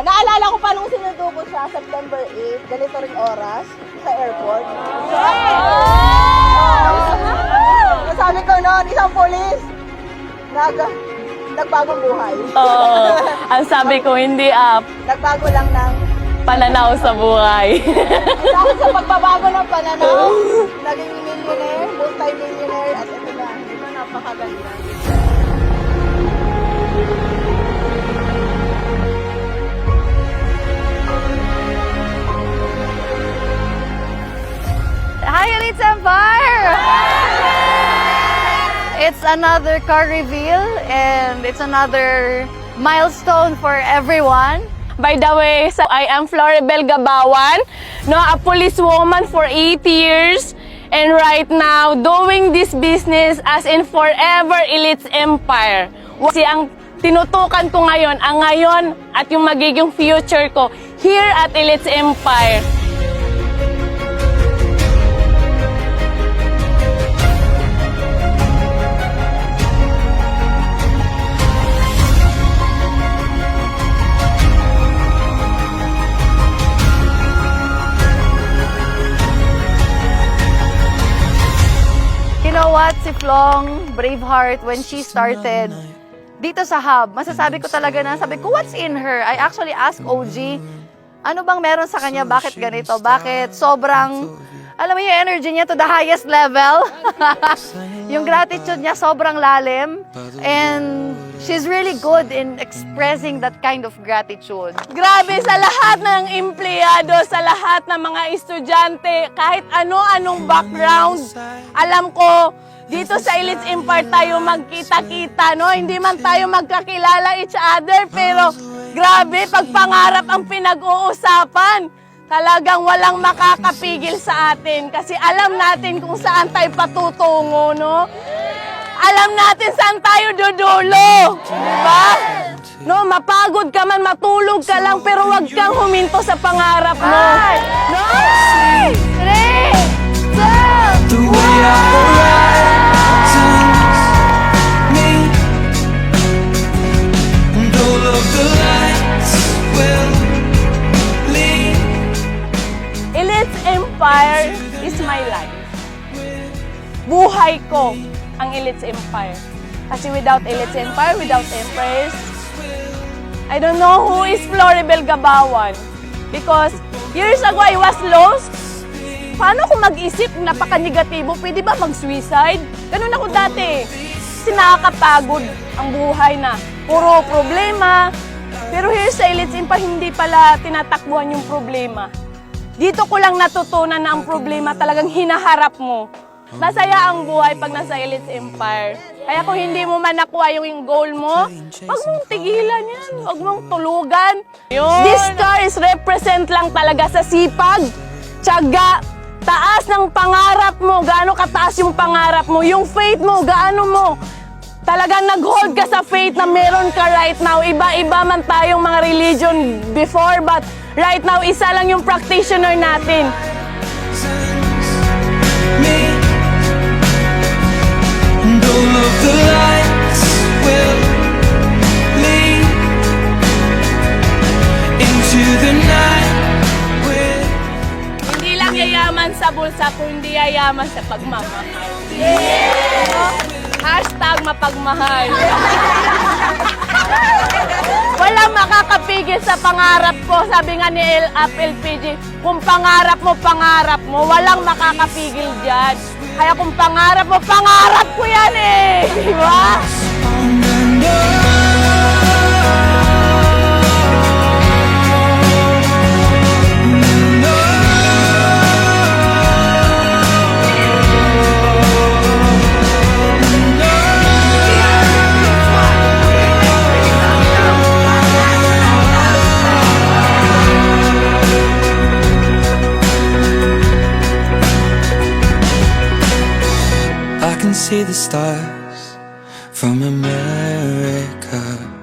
naalala ko pa nung sinundo ko siya, September 8, ganito ring oras, sa airport. Sabi ko noon, isang polis, nagbagong buhay. Oo. Ang sabi ko, hindi Nagbago lang ng pananaw sa buhay. dahil sa pagbabago ng pananaw, naging millionaire, multi-millionaire, at ito na, napakaganda. Hi, Elites Empire! It's another car reveal and it's another milestone for everyone. By the way, I am Floribel Gabawan, a policewoman for 8 years, and right now doing this business as in Forever Elites Empire. Kasi ang tinutukan ko ngayon, ang ngayon at yung magiging future ko here at Elites Empire. You know what? Si Flong, Braveheart, when she started dito sa hub, masasabi ko talaga na, sabi ko, what's in her? I actually asked OG, ano bang meron sa kanya? Bakit ganito? Bakit sobrang, alam mo yung energy niya to the highest level? Yung gratitude niya sobrang lalim. And she's really good in expressing that kind of gratitude. Grabe sa lahat ng empleyado, sa lahat ng mga estudyante, kahit ano-anong background, alam ko, dito sa Elites Empire tayo magkita-kita, no? Hindi man tayo magkakilala each other, pero grabe, pag pangarap ang pinag-uusapan, talagang walang makakapigil sa atin kasi alam natin kung saan tayo patutungo, no? Alam natin saan tayo dudulo, di ba? No, mapagod ka man, matulog ka lang, pero wag kang huminto sa pangarap mo. No! 3, 2, 1! Elites Empire is my life. Buhay ko ang Elites Empire. Kasi without Elites Empire, without Empress, I don't know who is Floribel Gabawan. Because years ago, I was lost. Paano ko mag-isip napaka-negatibo? Pwede ba mag-suicide? Ganun ako dati. Kasi nakakapagod ang buhay na puro problema. Pero here sa Elites Empire, hindi pala tinatakbuhan yung problema. Dito ko lang natutunan na ang problema talagang hinaharap mo. Masaya ang buhay pag nasa Elites Empire. Kaya kung hindi mo man nakuha yung goal mo, wag mong tigilan yan. Wag mong tulugan. This car is represent lang talaga sa sipag, tiyaga, taas ng pangarap mo, gaano kataas yung pangarap mo, yung faith mo, gaano mo. Talagang nag-hold ka sa faith na meron ka right now. Iba-iba man tayong mga religion before, but right now, isa lang yung practitioner natin. Hindi lang yayaman sa bulsa, kundi yayaman sa pagmamahal. Hashtag mapagmahal. Walang makakapigil sa pangarap ko. Sabi nga ni LPG, kung pangarap mo, walang makakapigil dyan. Kaya kung pangarap ko yan eh. Di ba? I can see the stars from America.